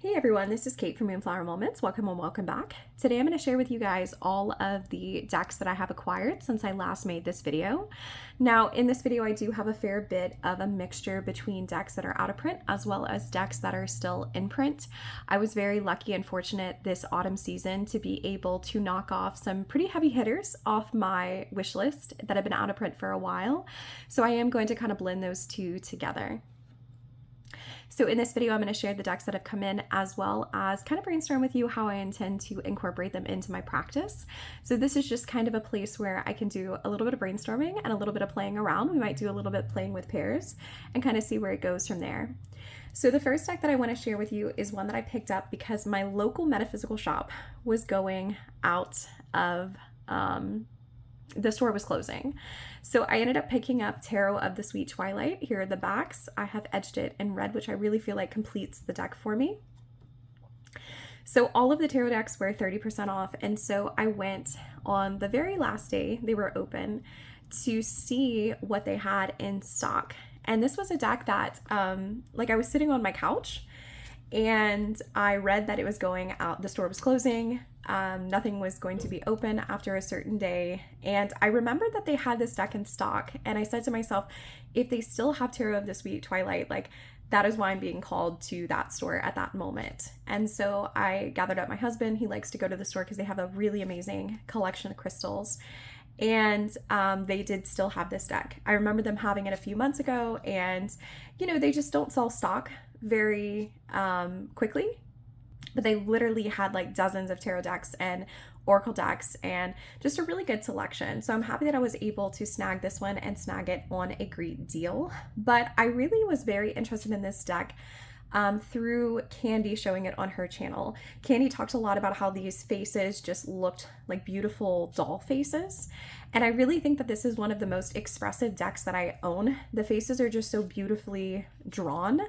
Hey everyone, this is Kate from Moonflower Moments. Welcome and welcome back. Today I'm going to share with you guys all of the decks that I have acquired since I last made this video. Now in this video I do have a fair bit of a mixture between decks that are out of print as well as decks that are still in print. I was very lucky and fortunate this autumn season to be able to knock off some pretty heavy hitters off my wish list that have been out of print for a while. So I am going to kind of blend those two together. So in this video, I'm going to share the decks that have come in as well as kind of brainstorm with you how I intend to incorporate them into my practice. So this is just kind of a place where I can do a little bit of brainstorming and a little bit of playing around. We might do a little bit playing with pairs and kind of see where it goes from there. So the first deck that I want to share with you is one that I picked up because my local metaphysical shop was going out of the store was closing. So I ended up picking up Tarot of the Sweet Twilight. Here are the backs. I have edged it in red, which I really feel like completes the deck for me. So all of the tarot decks were 30% off. And so I went on the very last day they were open to see what they had in stock. And this was a deck that I was sitting on my couch and I read that it was going out, the store was closing. Nothing was going to be open after a certain day. And I remembered that they had this deck in stock. And I said to myself, if they still have Tarot of the Sweet Twilight, like that is why I'm being called to that store at that moment. And so I gathered up my husband. He likes to go to the store because they have a really amazing collection of crystals. And they did still have this deck. I remember them having it a few months ago, and you know, they just don't sell stock very quickly. But they literally had like dozens of tarot decks and oracle decks and just a really good selection. So I'm happy that I was able to snag this one and snag it on a great deal. But I really was very interested in this deck through Candy showing it on her channel. Candy talked a lot about how these faces just looked like beautiful doll faces. And I really think that this is one of the most expressive decks that I own. The faces are just so beautifully drawn.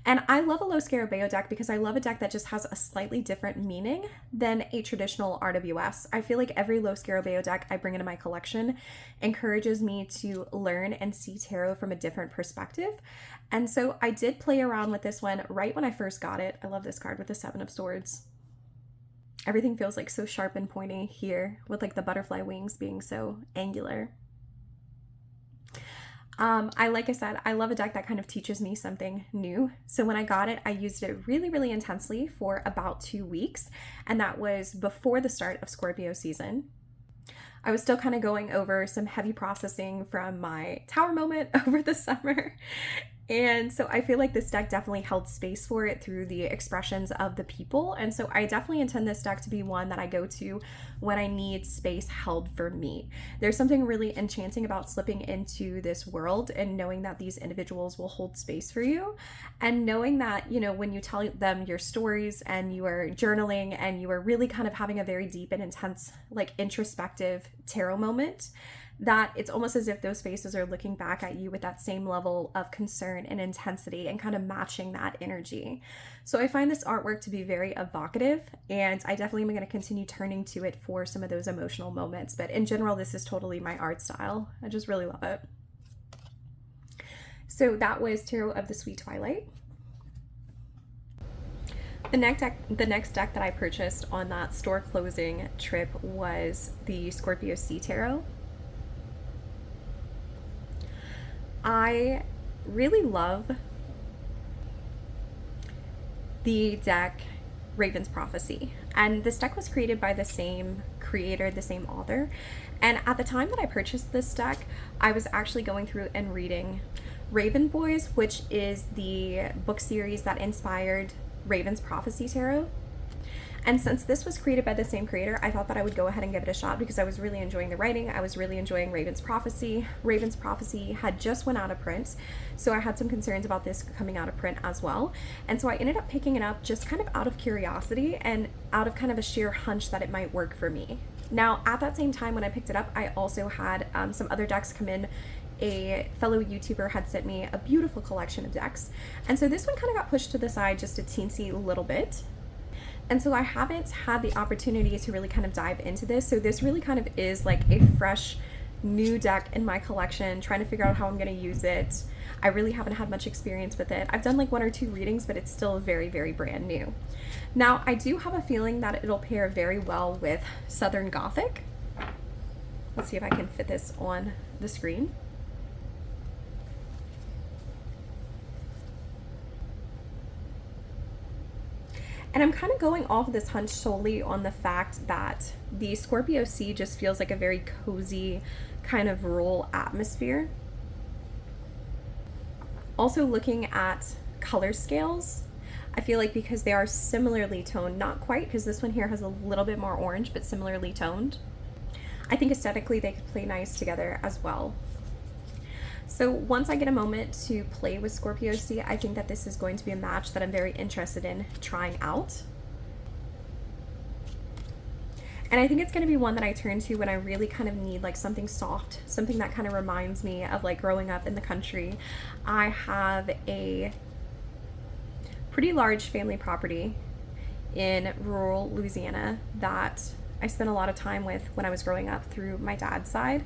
And I love a Lo Scarabeo deck because I love a deck that just has a slightly different meaning than a traditional RWS. I feel like every Lo Scarabeo deck I bring into my collection encourages me to learn and see tarot from a different perspective. And so I did play around with this one right when I first got it. I love this card with the Seven of Swords. Everything feels like so sharp and pointy here with like the butterfly wings being so angular. Like I said, I love a deck that kind of teaches me something new. So when I got it, I used it really, really intensely for about 2 weeks. And that was before the start of Scorpio season. I was still kind of going over some heavy processing from my tower moment over the summer. And so I feel like this deck definitely held space for it through the expressions of the people. And so I definitely intend this deck to be one that I go to when I need space held for me. There's something really enchanting about slipping into this world and knowing that these individuals will hold space for you. And knowing that, you know, when you tell them your stories and you are journaling and you are really kind of having a very deep and intense, like introspective tarot moment, that it's almost as if those faces are looking back at you with that same level of concern and intensity and kind of matching that energy. So I find this artwork to be very evocative, and I definitely am going to continue turning to it for some of those emotional moments. But in general, this is totally my art style. I just really love it. So that was Tarot of the Sweet Twilight. The next deck that I purchased on that store closing trip was the Scorpio Sea Tarot. I really love the deck Raven's Prophecy, and this deck was created by the same creator, the same author. And at the time that I purchased this deck, I was actually going through and reading Raven Boys, which is the book series that inspired Raven's Prophecy Tarot. And since this was created by the same creator, I thought that I would go ahead and give it a shot because I was really enjoying the writing. I was really enjoying Raven's Prophecy. Raven's Prophecy had just went out of print, so I had some concerns about this coming out of print as well. And so I ended up picking it up just kind of out of curiosity and out of kind of a sheer hunch that it might work for me. Now, at that same time when I picked it up, I also had some other decks come in. A fellow YouTuber had sent me a beautiful collection of decks. And so this one kind of got pushed to the side just a teensy little bit. And so I haven't had the opportunity to really kind of dive into this. So this really kind of is like a fresh new deck in my collection, trying to figure out how I'm going to use it. I really haven't had much experience with it. I've done like 1 or 2 readings, but it's still very, very brand new. Now, I do have a feeling that it'll pair very well with Southern Gothic. Let's see if I can fit this on the screen. And I'm kind of going off of this hunch solely on the fact that the Scorpio Sea just feels like a very cozy kind of rural atmosphere. Also looking at color scales, I feel like because they are similarly toned, not quite, because this one here has a little bit more orange, but similarly toned, I think aesthetically they could play nice together as well. So once I get a moment to play with Scorpio Sea, I think that this is going to be a match that I'm very interested in trying out. And I think it's going to be one that I turn to when I really kind of need like something soft, something that kind of reminds me of like growing up in the country. I have a pretty large family property in rural Louisiana that I spent a lot of time with when I was growing up through my dad's side.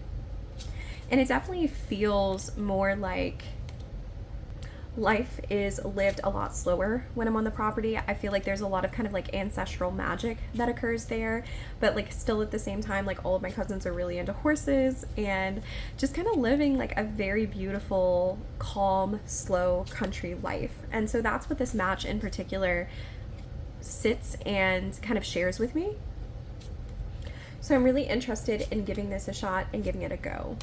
And it definitely feels more like life is lived a lot slower when I'm on the property. I feel like there's a lot of kind of like ancestral magic that occurs there, but like still at the same time, like all of my cousins are really into horses and just kind of living like a very beautiful, calm, slow country life. And so that's what this match in particular sits and kind of shares with me. So I'm really interested in giving this a shot and giving it a go.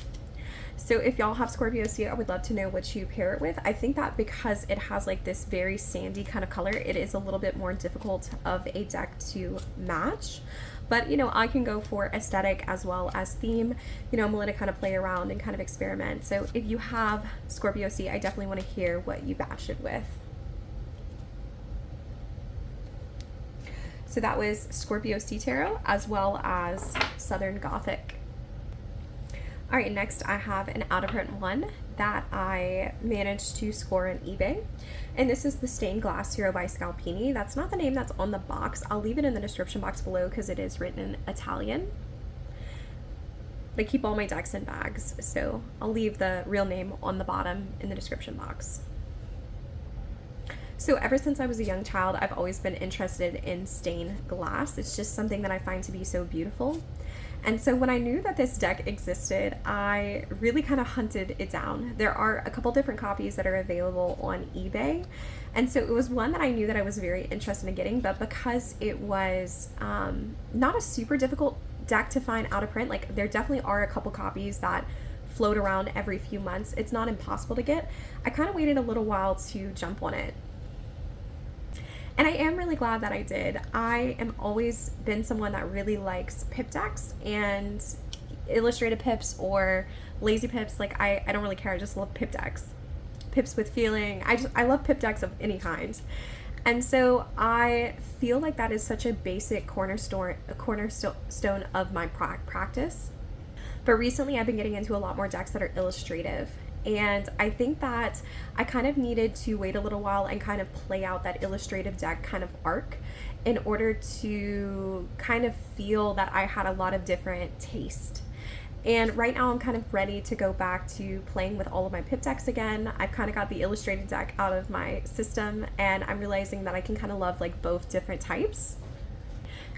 So if y'all have Scorpio Sea, I would love to know what you pair it with. I think that because it has like this very sandy kind of color, it is a little bit more difficult of a deck to match. But, you know, I can go for aesthetic as well as theme. You know, I'm willing to kind of play around and kind of experiment. So if you have Scorpio Sea, I definitely want to hear what you matched it with. So that was Scorpio Sea Tarot as well as Southern Gothic. All right, next I have an out of print one that I managed to score on eBay. And this is the Stained Glass Tarot by Scalpini. That's not the name that's on the box. I'll leave it in the description box below because it is written in Italian. But I keep all my decks in bags, so I'll leave the real name on the bottom in the description box. So ever since I was a young child, I've always been interested in stained glass. It's just something that I find to be so beautiful. And so when I knew that this deck existed, I really kind of hunted it down. There are a couple different copies that are available on eBay. And so it was one that I knew that I was very interested in getting, but because it was not a super difficult deck to find out of print, like there definitely are a couple copies that float around every few months. It's not impossible to get. I kind of waited a little while to jump on it. And I am really glad that I did. I am always been someone that really likes pip decks and illustrated pips or lazy pips. Like I don't really care. I just love pip decks. Pips with feeling. I love pip decks of any kind. And so I feel like that is such a basic cornerstone of my practice. But recently I've been getting into a lot more decks that are illustrative. And I think that I kind of needed to wait a little while and kind of play out that illustrative deck kind of arc in order to kind of feel that I had a lot of different taste. And right now I'm kind of ready to go back to playing with all of my pip decks again. I've kind of got the illustrated deck out of my system and I'm realizing that I can kind of love like both different types.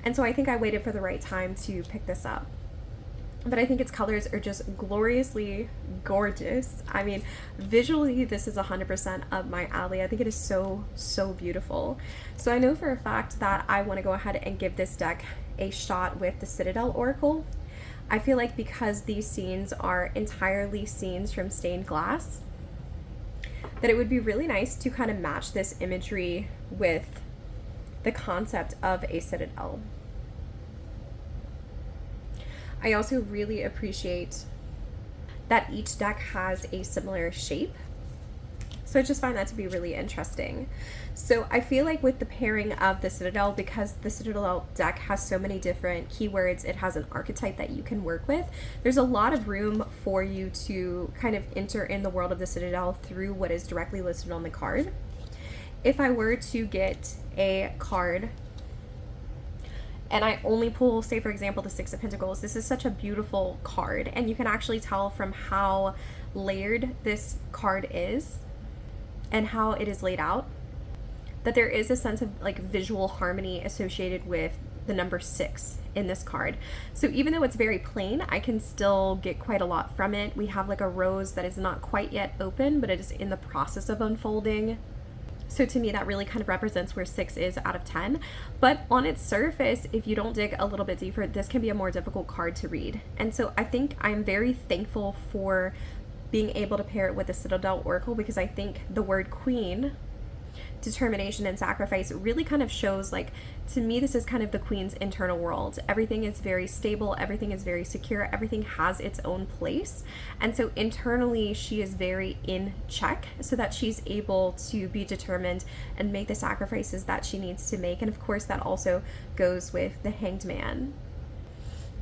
And so I think I waited for the right time to pick this up. But I think its colors are just gloriously gorgeous. I mean, visually, this is 100% up my alley. I think it is so, so beautiful. So I know for a fact that I want to go ahead and give this deck a shot with the Citadel Oracle. I feel like because these scenes are entirely scenes from stained glass, that it would be really nice to kind of match this imagery with the concept of a citadel. I also really appreciate that each deck has a similar shape. So I just find that to be really interesting. So I feel like with the pairing of the Citadel, because the Citadel deck has so many different keywords, it has an archetype that you can work with. There's a lot of room for you to kind of enter in the world of the Citadel through what is directly listed on the card. If I were to get a card and I only pull, say for example, the Six of Pentacles, this is such a beautiful card, and you can actually tell from how layered this card is and how it is laid out that there is a sense of like visual harmony associated with the number 6 in this card. So even though it's very plain, I can still get quite a lot from it. We have like a rose that is not quite yet open, but it is in the process of unfolding. So to me, that really kind of represents where 6 is out of 10. But on its surface, if you don't dig a little bit deeper, this can be a more difficult card to read. And so I think I'm very thankful for being able to pair it with the Citadel Oracle, because I think the word queen, determination, and sacrifice really kind of shows, like, to me, this is kind of the queen's internal world. Everything is very stable, everything is very secure, everything has its own place, and so internally she is very in check so that she's able to be determined and make the sacrifices that she needs to make. And of course that also goes with the Hanged Man,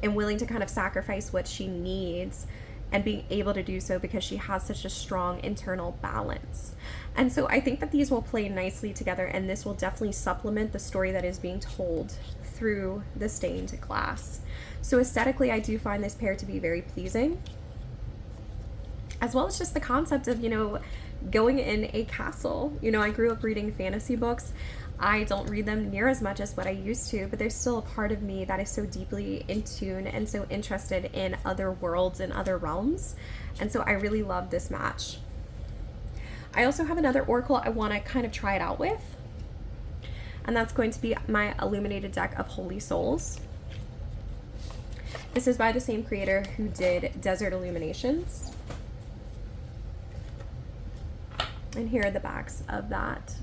and willing to kind of sacrifice what she needs and being able to do so because she has such a strong internal balance. And so I think that these will play nicely together, and this will definitely supplement the story that is being told through the stained glass. So aesthetically, I do find this pair to be very pleasing, as well as just the concept of, you know, going in a castle. You know, I grew up reading fantasy books. I don't read them near as much as what I used to, but there's still a part of me that is so deeply in tune and so interested in other worlds and other realms. And so I really love this match. I also have another oracle I want to kind of try it out with, and that's going to be my illuminated deck of Holy Souls. This is by the same creator who did Desert Illuminations. And here are the backs of that.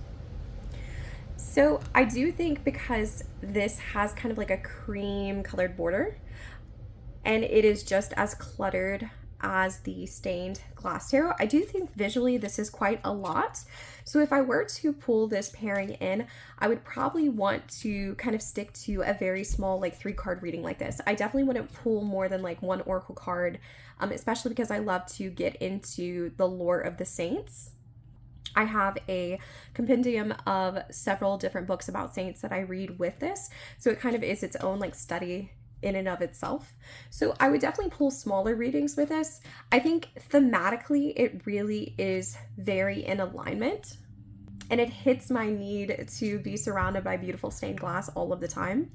So I do think, because this has kind of like a cream colored border, and it is just as cluttered as the stained glass tarot, I do think visually this is quite a lot. So if I were to pull this pairing in, I would probably want to kind of stick to a very small, like 3-card reading like this. I definitely wouldn't pull more than like 1 oracle card, especially because I love to get into the lore of the saints. I have a compendium of several different books about saints that I read with this, so it kind of is its own like study in and of itself. So I would definitely pull smaller readings with this. I think thematically it really is very in alignment, and it hits my need to be surrounded by beautiful stained glass all of the time.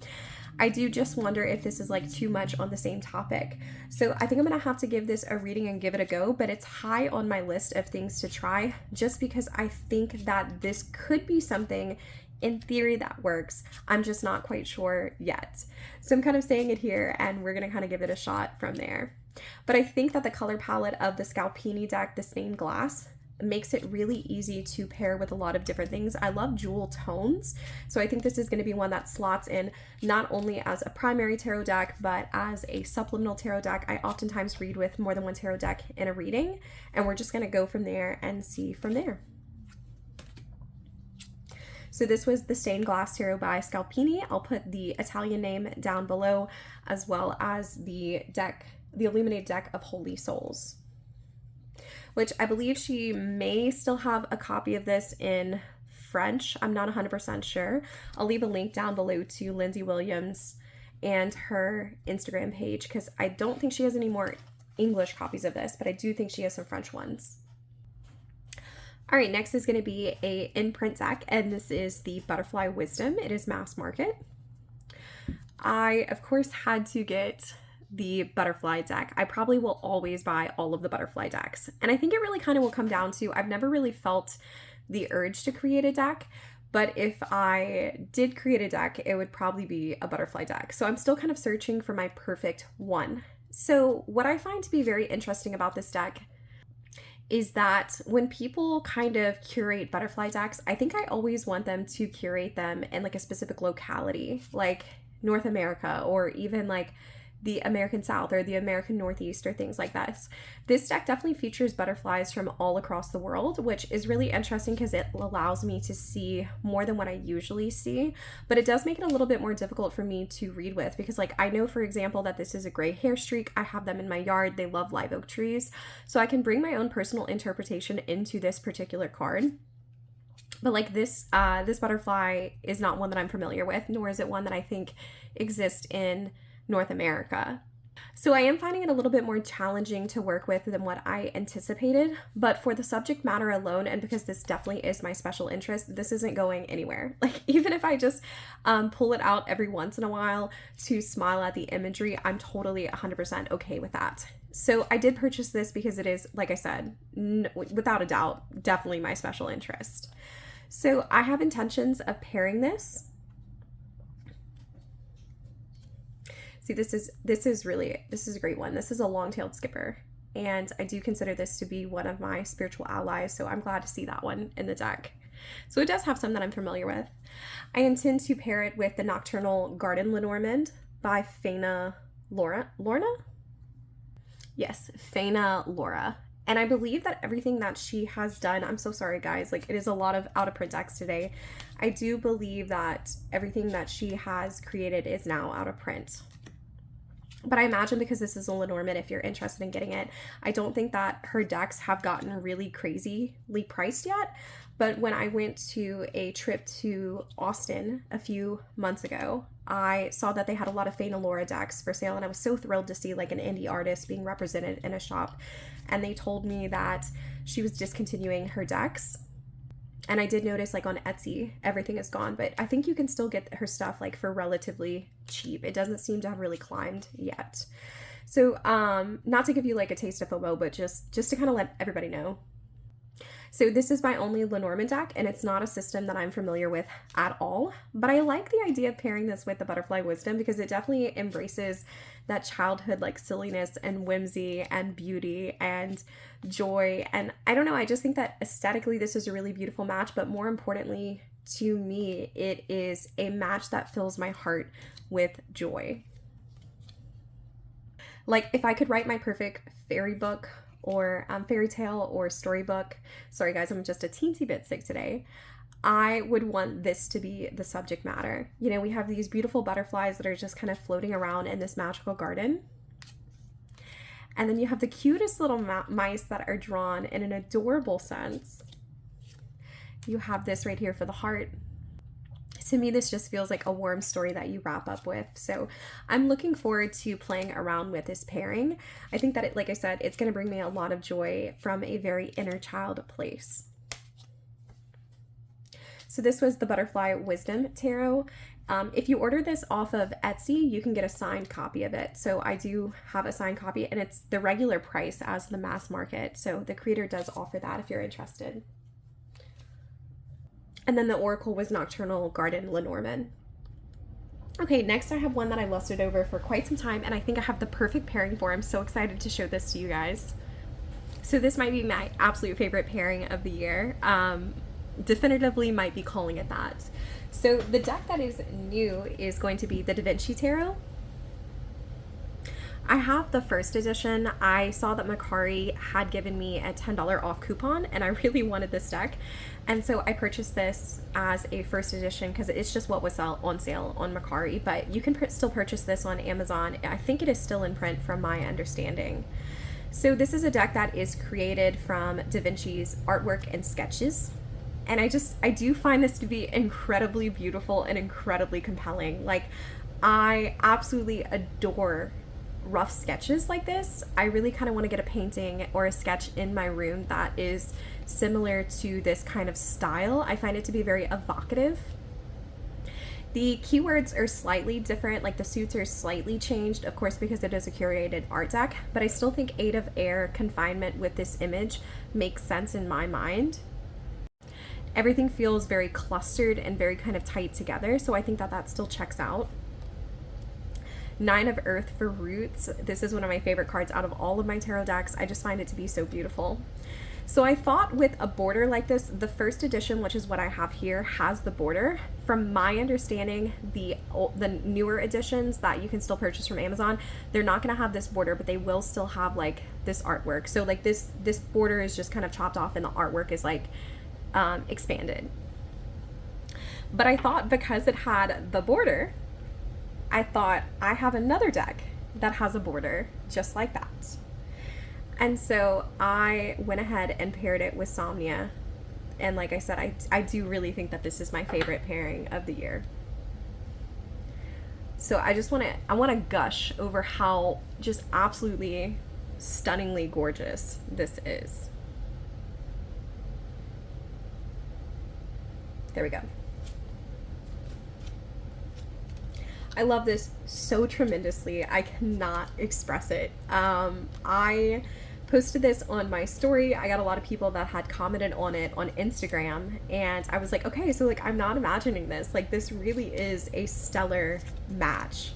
I do just wonder if this is like too much on the same topic. So I think I'm gonna have to give this a reading and give it a go, but it's high on my list of things to try, just because I think that this could be something in theory that works. I'm just not quite sure yet. So I'm kind of saying it here, and we're gonna kind of give it a shot from there. But I think that the color palette of the Scalpini deck, the stained glass, makes it really easy to pair with a lot of different things. I love jewel tones, so I think this is going to be one that slots in not only as a primary tarot deck, but as a supplemental tarot deck. I oftentimes read with more than one tarot deck in a reading, and we're just going to go from there and see from there. So this was the Stained Glass Tarot by Scalpini. I'll put the Italian name down below, as well as the deck, the illuminated deck of Holy Souls, which I believe she may still have a copy of this in French. I'm not 100% sure. I'll leave a link down below to Lindsay Williams and her Instagram page, because I don't think she has any more English copies of this, but I do think she has some French ones. All right, next is going to be a in-print deck, and this is the Butterfly Wisdom. It is mass market. I, of course, had to get the butterfly deck. I probably will always buy all of the butterfly decks, and I think it really kind of will come down to, I've never really felt the urge to create a deck, but if I did create a deck, it would probably be a butterfly deck. So I'm still kind of searching for my perfect one. So what I find to be very interesting about this deck is that when people kind of curate butterfly decks, I think I always want them to curate them in like a specific locality, like North America, or even like the American South or the American Northeast, or things like this. This deck definitely features butterflies from all across the world, which is really interesting because it allows me to see more than what I usually see, but it does make it a little bit more difficult for me to read with, because like I know, for example, that this is a gray hair streak. I have them in my yard. They love live oak trees. So I can bring my own personal interpretation into this particular card. But like this butterfly is not one that I'm familiar with, nor is it one that I think exists in North America. So I am finding it a little bit more challenging to work with than what I anticipated, but for the subject matter alone, and because this definitely is my special interest, this isn't going anywhere. Like even if I just pull it out every once in a while to smile at the imagery, I'm totally 100% okay with that. So I did purchase this because it is, like I said, without a doubt, definitely my special interest. So I have intentions of pairing this. See, this is a great one. This is a long-tailed skipper, and I do consider this to be one of my spiritual allies, so I'm glad to see that one in the deck. So it does have some that I'm familiar with. I intend to pair it with the Nocturnal Garden Lenormand by Faina Lorna? Yes, Faina Laura. And I believe that everything that she has done, I'm so sorry guys, like it is a lot of out of print decks today. I do believe that everything that she has created is now out of print. But I imagine because this is a Lenormand, if you're interested in getting it, I don't think that her decks have gotten really crazily priced yet. But when I went to a trip to Austin a few months ago, I saw that they had a lot of Faina Laura decks for sale, and I was so thrilled to see like an indie artist being represented in a shop. And they told me that she was discontinuing her decks. And I did notice like on Etsy, everything is gone, but I think you can still get her stuff like for relatively cheap. It doesn't seem to have really climbed yet. So not to give you like a taste of FOMO, but just to kind of let everybody know. So this is my only Lenormand deck, and it's not a system that I'm familiar with at all, but I like the idea of pairing this with the Butterfly Wisdom because it definitely embraces that childhood like silliness and whimsy and beauty and joy. And I don't know, I just think that aesthetically this is a really beautiful match, but more importantly to me, it is a match that fills my heart with joy. Like if I could write my perfect fairy book or fairy tale or storybook, sorry guys, I'm just a teensy bit sick today, I would want this to be the subject matter. You know, we have these beautiful butterflies that are just kind of floating around in this magical garden. And then you have the cutest little mice that are drawn in an adorable sense. You have this right here for the heart. To me, this just feels like a warm story that you wrap up with. So I'm looking forward to playing around with this pairing. I think that, like I said, it's going to bring me a lot of joy from a very inner child place. So this was the Butterfly Wisdom Tarot. If you order this off of Etsy, you can get a signed copy of it. So I do have a signed copy, and it's the regular price as the mass market. So the creator does offer that if you're interested. And then the Oracle was Nocturnal Garden Lenormand. Okay, next I have one that I lusted over for quite some time, and I think I have the perfect pairing for. I'm so excited to show this to you guys. So this might be my absolute favorite pairing of the year. Definitively might be calling it that. So the deck that is new is going to be the Vinci Tarot. I have the first edition. I saw that Macari had given me a $10 off coupon, and I really wanted this deck. And so I purchased this as a first edition because it's just what was on sale on Macari, but you can still purchase this on Amazon. I think it is still in print from my understanding. So this is a deck that is created from Da Vinci's artwork and sketches. And I do find this to be incredibly beautiful and incredibly compelling. Like, I absolutely adore rough sketches like this. I really kind of want to get a painting or a sketch in my room that is similar to this kind of style. I find it to be very evocative. The keywords are slightly different, like the suits are slightly changed, of course, because it is a curated art deck, but I still think 8 of Air confinement with this image makes sense in my mind. Everything feels very clustered and very kind of tight together, so I think that that still checks out. 9 of Earth for roots. This is one of my favorite cards out of all of my tarot decks. I just find it to be so beautiful. So I thought with a border like this, the first edition, which is what I have here, has the border. From my understanding, the newer editions that you can still purchase from Amazon, they're not going to have this border, but they will still have like this artwork. So like this border is just kind of chopped off and the artwork is like expanded. But I thought because it had the border, I thought I have another deck that has a border just like that. And so I went ahead and paired it with Somnia And like I said, I do really think that this is my favorite pairing of the year. So I want to gush over how just absolutely stunningly gorgeous this is. There we go. I love this so tremendously. I cannot express it. I posted this on my story. I got a lot of people that had commented on it on Instagram, and I was like, okay, so like I'm not imagining this. Like this really is a stellar match.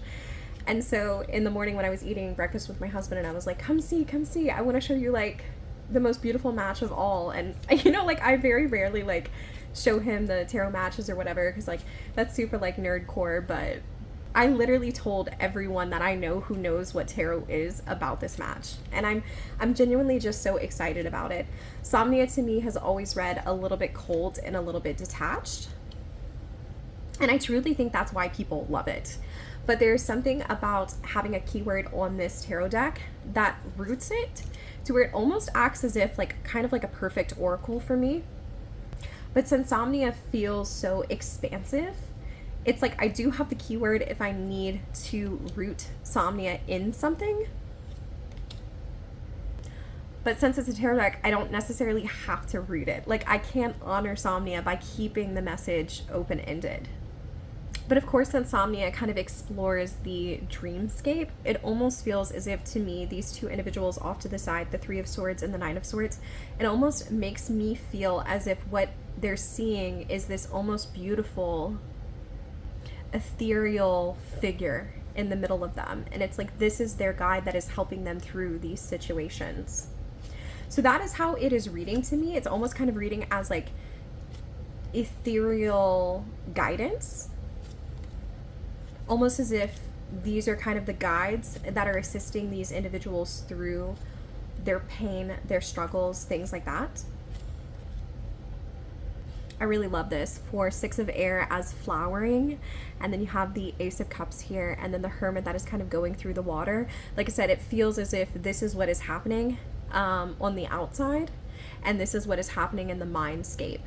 And so in the morning when I was eating breakfast with my husband, and I was like, come see, I want to show you like the most beautiful match of all. And you know, like I very rarely like show him the tarot matches or whatever, because like that's super like nerdcore, but I literally told everyone that I know who knows what tarot is about this match, and I'm genuinely just so excited about it. Somnia to me has always read a little bit cold and a little bit detached, and I truly think that's why people love it. But there's something about having a keyword on this tarot deck that roots it to where it almost acts as if like kind of like a perfect oracle for me. But since Somnia feels so expansive, it's like I do have the keyword if I need to root Somnia in something. But since it's a tarot deck, I don't necessarily have to root it. Like I can honor Somnia by keeping the message open-ended. But of course, since Somnia kind of explores the dreamscape, it almost feels as if to me, these two individuals off to the side, the Three of Swords and the Nine of Swords, it almost makes me feel as if what they're seeing is this almost beautiful ethereal figure in the middle of them, and it's like this is their guide that is helping them through these situations. So that is how it is reading to me. It's almost kind of reading as like ethereal guidance, almost as if these are kind of the guides that are assisting these individuals through their pain, their struggles, things like that. I really love this for Six of Air as flowering, and then you have the Ace of Cups here, and then the Hermit that is kind of going through the water. Like I said, it feels as if this is what is happening on the outside, and this is what is happening in the mindscape.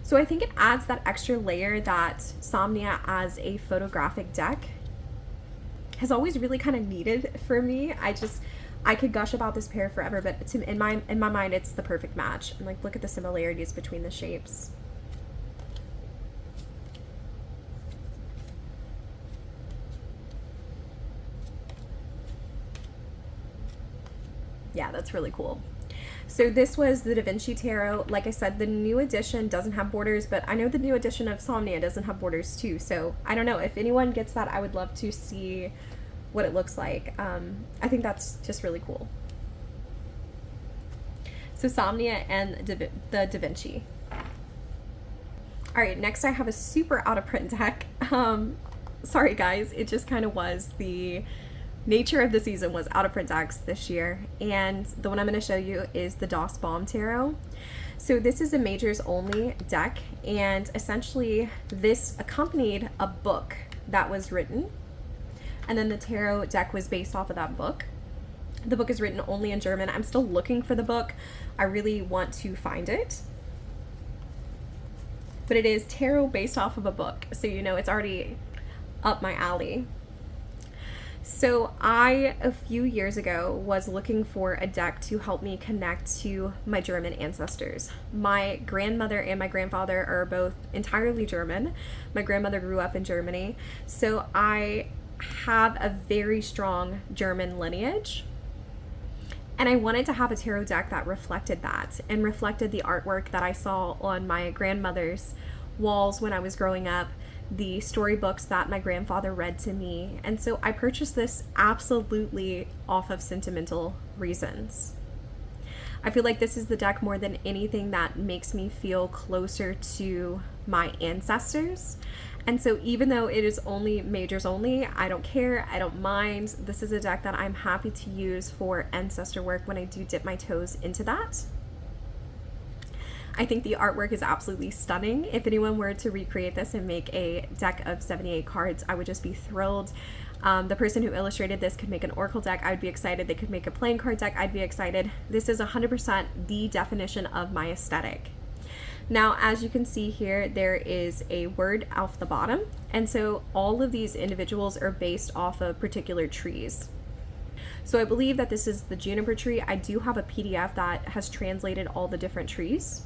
So I think it adds that extra layer that Somnia as a photographic deck has always really kind of needed for me. I could gush about this pair forever, but in my mind, it's the perfect match. And like, look at the similarities between the shapes. Yeah, that's really cool. So this was the Vinci Tarot. Like I said, the new edition doesn't have borders, but I know the new edition of Somnia doesn't have borders too. So I don't know if anyone gets that. I would love to see what it looks like. I think that's just really cool. So Somnia and the Da Vinci. All right, next I have a super out of print deck. Sorry guys, it just kind of was. The nature of the season was out of print decks this year, and the one I'm going to show you is the Baum Tarot. So this is a majors only deck, and essentially this accompanied a book that was written, and then the tarot deck was based off of that book. The book is written only in German. I'm still looking for the book. I really want to find it. But it is tarot based off of a book, so you know it's already up my alley. So I, a few years ago, was looking for a deck to help me connect to my German ancestors. My grandmother and my grandfather are both entirely German. My grandmother grew up in Germany, so I have a very strong German lineage, and I wanted to have a tarot deck that reflected that and reflected the artwork that I saw on my grandmother's walls when I was growing up, the storybooks that my grandfather read to me. And so I purchased this absolutely off of sentimental reasons. I feel like this is the deck more than anything that makes me feel closer to my ancestors. And so even though it is only majors only, I don't care, I don't mind. This is a deck that I'm happy to use for ancestor work when I do dip my toes into that. I think the artwork is absolutely stunning. If anyone were to recreate this and make a deck of 78 cards, I would just be thrilled. The person who illustrated this could make an oracle deck. I would be excited. They could make a playing card deck. I'd be excited. This is 100% the definition of my aesthetic. Now, as you can see here, there is a word off the bottom. And so all of these individuals are based off of particular trees. So I believe that this is the juniper tree. I do have a PDF that has translated all the different trees,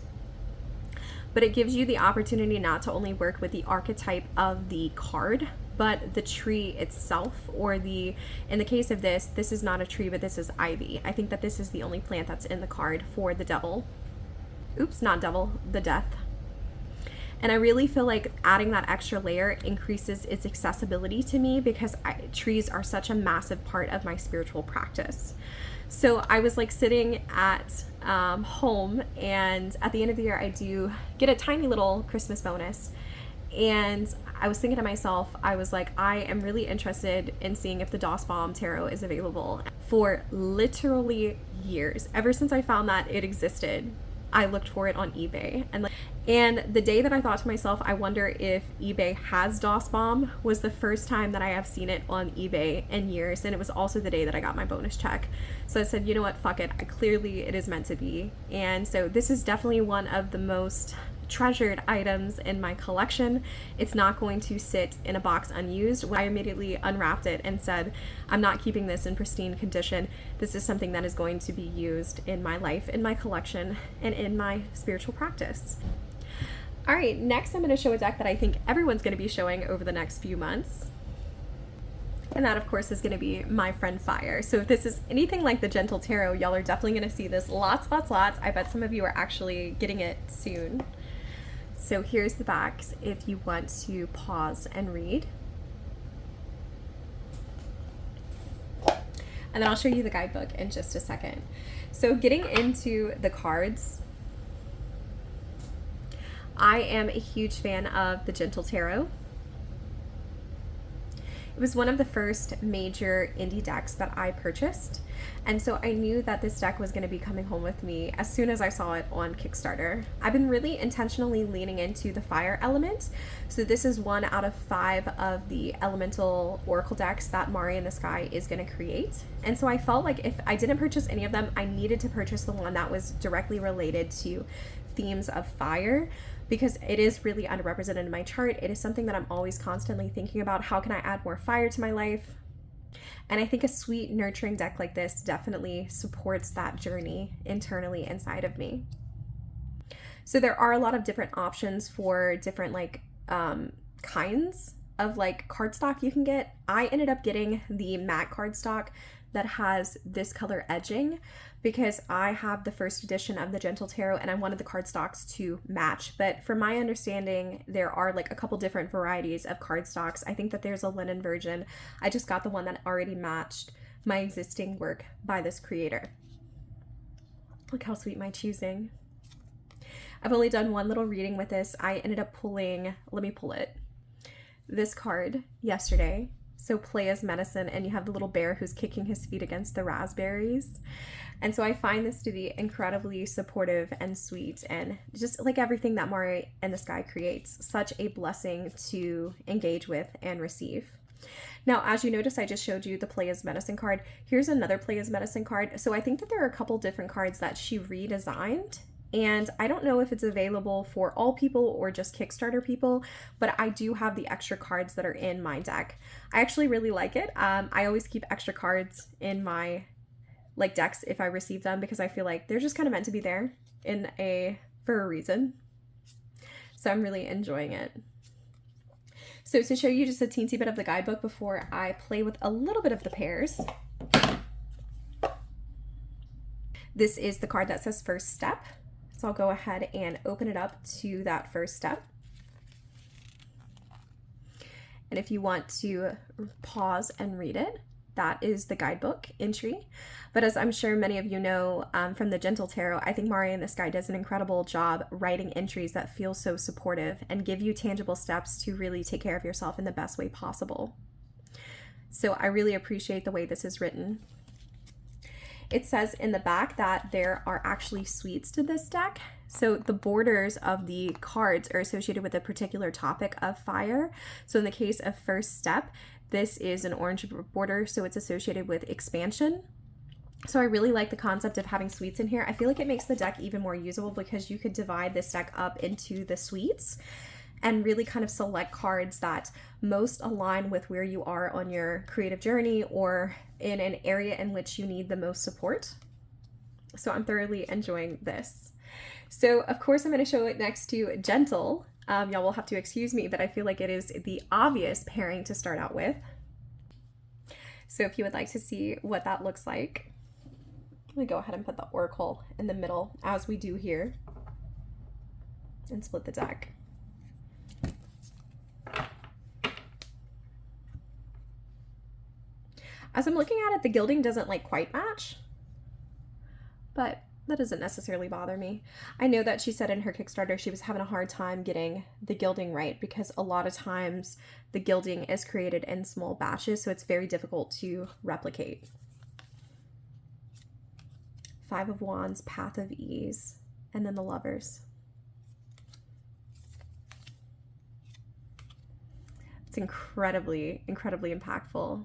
but it gives you the opportunity not to only work with the archetype of the card, but the tree itself, or in the case of this is not a tree, but this is ivy. I think that this is the only plant that's in the card for the devil. Oops, not devil, the death. And I really feel like adding that extra layer increases its accessibility to me, because trees are such a massive part of my spiritual practice. So I was like sitting at home, and at the end of the year I do get a tiny little Christmas bonus. And I was thinking to myself, I was like, I am really interested in seeing if the Baum Tarot is available. For literally years, ever since I found that it existed, I looked for it on eBay. And the day that I thought to myself, I wonder if eBay has Baum, was the first time that I have seen it on eBay in years. And it was also the day that I got my bonus check. So I said, you know what, fuck it. Clearly it is meant to be. And so this is definitely one of the most treasured items in my collection. It's not going to sit in a box unused. When I immediately unwrapped it and said, I'm not keeping this in pristine condition. This is something that is going to be used in my life, in my collection, and in my spiritual practice. All right, next I'm going to show a deck that I think everyone's going to be showing over the next few months. And that, of course, is going to be my friend Fire. So if this is anything like the Gentle Tarot, y'all are definitely going to see this lots. I bet some of you are actually getting it soon. So here's the backs if you want to pause and read. And then I'll show you the guidebook in just a second. So getting into the cards, I am a huge fan of the Gentle Tarot. It was one of the first major indie decks that I purchased. And so I knew that this deck was going to be coming home with me as soon as I saw it on Kickstarter. I've been really intentionally leaning into the fire element. So this is 1 out of 5 of the elemental oracle decks that Mari in the Sky is going to create. And so I felt like if I didn't purchase any of them, I needed to purchase the one that was directly related to themes of fire, because it is really underrepresented in my chart. It is something that I'm always constantly thinking about. How can I add more fire to my life? And I think a sweet, nurturing deck like this definitely supports that journey internally inside of me. So there are a lot of different options for different kinds of cardstock you can get. I ended up getting the matte cardstock that has this color edging, because I have the first edition of the Gentle Tarot and I wanted the cardstocks to match. But from my understanding, there are a couple different varieties of cardstocks. I think that there's a linen version. I just got the one that already matched my existing work by this creator. Look how sweet my choosing. I've only done one little reading with this. I ended up pulling, let me pull it, this card yesterday. So play as medicine, and you have the little bear who's kicking his feet against the raspberries. And so I find this to be incredibly supportive and sweet, and just like everything that Mari in the Sky creates, such a blessing to engage with and receive. Now, as you notice, I just showed you the Play as Medicine card. Here's another Play as Medicine card. So I think that there are a couple different cards that she redesigned. And I don't know if it's available for all people or just Kickstarter people, but I do have the extra cards that are in my deck. I actually really like it. I always keep extra cards in my decks if I receive them, because I feel like they're just kind of meant to be there for a reason. So I'm really enjoying it. So to show you just a teensy bit of the guidebook before I play with a little bit of the pairs. This is the card that says First Step. So I'll go ahead and open it up to that first step. And if you want to pause and read it, that is the guidebook entry. But as I'm sure many of you know from the Gentle Tarot, I think Mari in the Sky does an incredible job writing entries that feel so supportive and give you tangible steps to really take care of yourself in the best way possible. So I really appreciate the way this is written. It says in the back that there are actually suites to this deck. So the borders of the cards are associated with a particular topic of fire. So in the case of First Step, this is an orange border, so it's associated with expansion. So I really like the concept of having suites in here. I feel like it makes the deck even more usable because you could divide this deck up into the suites and really kind of select cards that most align with where you are on your creative journey or in an area in which you need the most support. So I'm thoroughly enjoying this. So of course I'm going to show it next to Gentle. Y'all will have to excuse me, but I feel like it is the obvious pairing to start out with. So if you would like to see what that looks like, I'm going to go ahead and put the Oracle in the middle as we do here and split the deck. As I'm looking at it, the gilding doesn't like quite match, but that doesn't necessarily bother me. I know that she said in her Kickstarter she was having a hard time getting the gilding right because a lot of times the gilding is created in small batches, so it's very difficult to replicate. Five of Wands, Path of Ease, and then the Lovers. It's incredibly, incredibly impactful.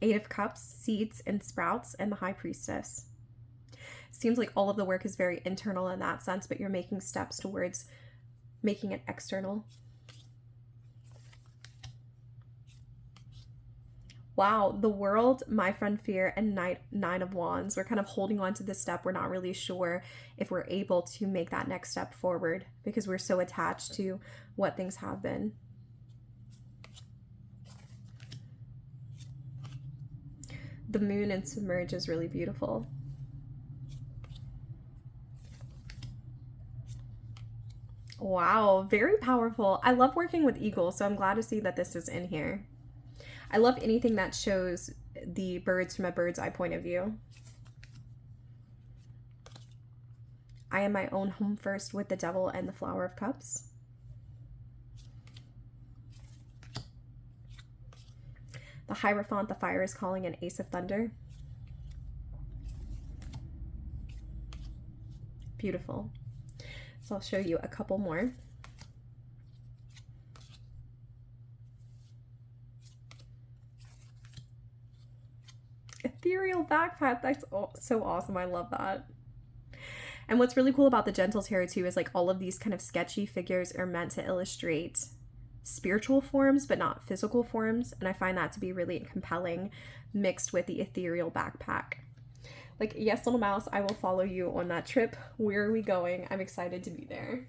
Eight of Cups, Seeds and Sprouts, and the High Priestess. Seems like all of the work is very internal in that sense, but you're making steps towards making it external. Wow, the World, My Friend Fear, and Nine of Wands. We're kind of holding on to this step. We're not really sure if we're able to make that next step forward because we're so attached to what things have been. The Moon and Submerge is really beautiful. Wow, very powerful. I love working with eagles, so I'm glad to see that this is in here. I love anything that shows the birds from a bird's eye point of view. I Am My Own Home First with the Devil and the Flower of Cups. The Hierophant, The Fire is Calling, and Ace of Thunder. Beautiful. So I'll show you a couple more. Ethereal Backpack, that's so awesome. I love that. And what's really cool about the Gentle Tarot too is like all of these kind of sketchy figures are meant to illustrate spiritual forms but not physical forms, and I find that to be really compelling mixed with the ethereal backpack. Like, yes, little mouse, I will follow you on that trip. Where are we going? I'm excited to be there.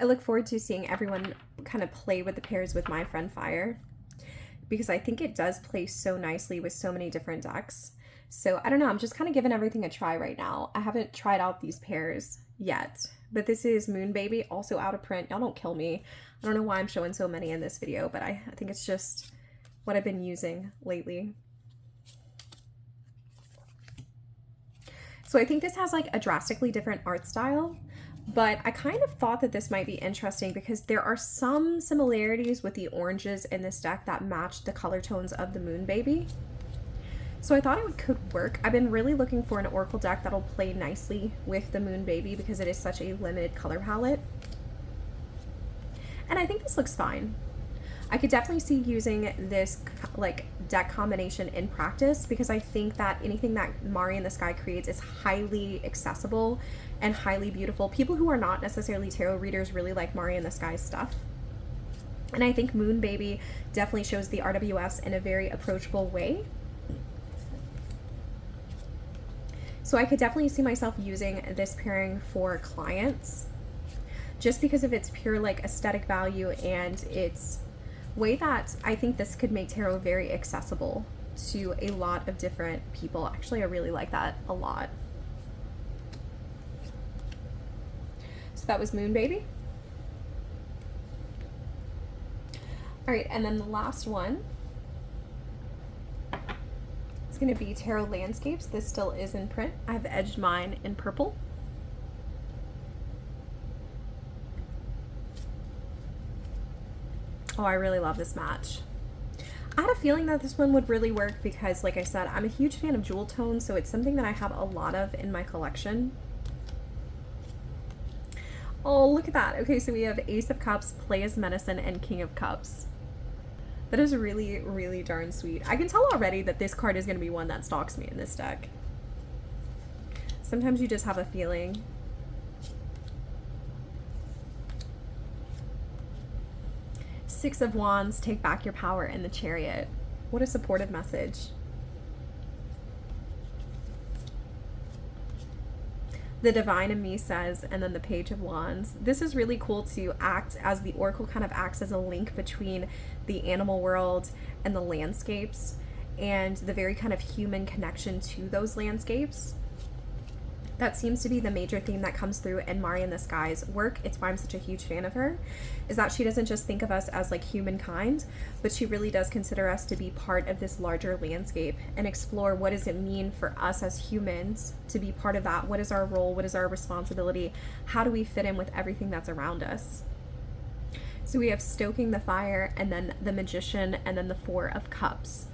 I look forward to seeing everyone kind of play with the pairs with My Friend Fire because I think it does play so nicely with so many different decks. So I don't know, I'm just kind of giving everything a try right now. I haven't tried out these pairs yet, but this is Moon Baby, also out of print. Y'all don't kill me. I don't know why I'm showing so many in this video, but I think it's just what I've been using lately. So I think this has like a drastically different art style, but I kind of thought that this might be interesting because there are some similarities with the oranges in this deck that match the color tones of the Moon Baby. So I thought it could work. I've been really looking for an Oracle deck that'll play nicely with the Moon Baby because it is such a limited color palette. And I think this looks fine. I could definitely see using this like deck combination in practice because I think that anything that Mari in the Sky creates is highly accessible and highly beautiful. People who are not necessarily tarot readers really like Mari in the Sky stuff. And I think Moon Baby definitely shows the RWS in a very approachable way. So I could definitely see myself using this pairing for clients just because of its pure like aesthetic value and its way that I think this could make tarot very accessible to a lot of different people. Actually, I really like that a lot. So that was Moon Baby. All right, and then the last one is going to be Tarot Landscapes. This still is in print. I've edged mine in purple. Oh, I really love this match. I had a feeling that this one would really work because, like I said, I'm a huge fan of jewel tones, so it's something that I have a lot of in my collection. Oh, look at that. Okay, so we have Ace of Cups, Play as Medicine, and King of Cups. That is really, really darn sweet. I can tell already that this card is going to be one that stalks me in this deck. Sometimes you just have a feeling. Six of Wands, take back your power in the Chariot. What a supportive message. The Divine in Me says, and then the Page of Wands. This is really cool to act as the Oracle kind of acts as a link between the animal world and the landscapes, and the very kind of human connection to those landscapes. That seems to be the major theme that comes through in Mari in the Sky's work. It's why I'm such a huge fan of her, is that she doesn't just think of us as like humankind, but she really does consider us to be part of this larger landscape and explore what does it mean for us as humans to be part of that. What is our role? What is our responsibility? How do we fit in with everything that's around us? So we have stoking the fire, and then the Magician, and then the Four of Cups.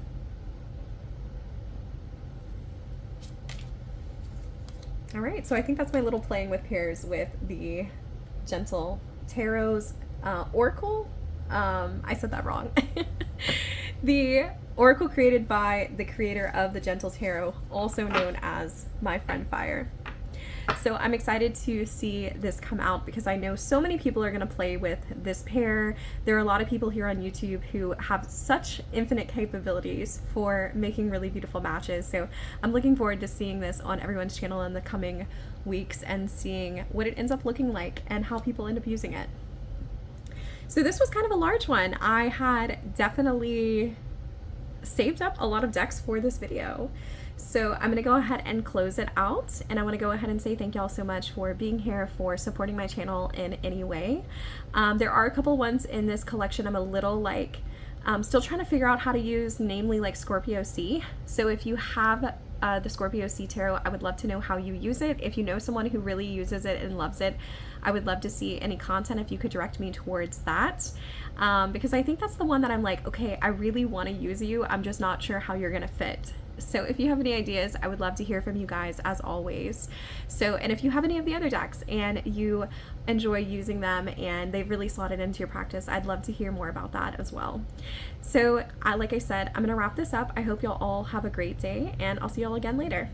All right, so I think that's my little playing with pairs with the Gentle Tarot's Oracle. I said that wrong. The Oracle created by the creator of the Gentle Tarot, also known as My Friend Fire. So I'm excited to see this come out because I know so many people are going to play with this pair. There are a lot of people here on YouTube who have such infinite capabilities for making really beautiful matches. So I'm looking forward to seeing this on everyone's channel in the coming weeks and seeing what it ends up looking like and how people end up using it. So this was kind of a large one. I had definitely saved up a lot of decks for this video. So I'm going to go ahead and close it out, and I want to go ahead and say thank y'all so much for being here, for supporting my channel in any way. There are a couple ones in this collection I'm a little like still trying to figure out how to use, namely like Scorpio Sea. So if you have the Scorpio Sea Tarot, I would love to know how you use it. If you know someone who really uses it and loves it, I would love to see any content if you could direct me towards that, because I think that's the one that I'm like, okay, I really want to use you, I'm just not sure how you're gonna fit. So if you have any ideas, I would love to hear from you guys as always. So, and if you have any of the other decks and you enjoy using them and they've really slotted into your practice, I'd love to hear more about that as well. So like I said, I'm gonna wrap this up. I hope y'all all have a great day, and I'll see y'all again later.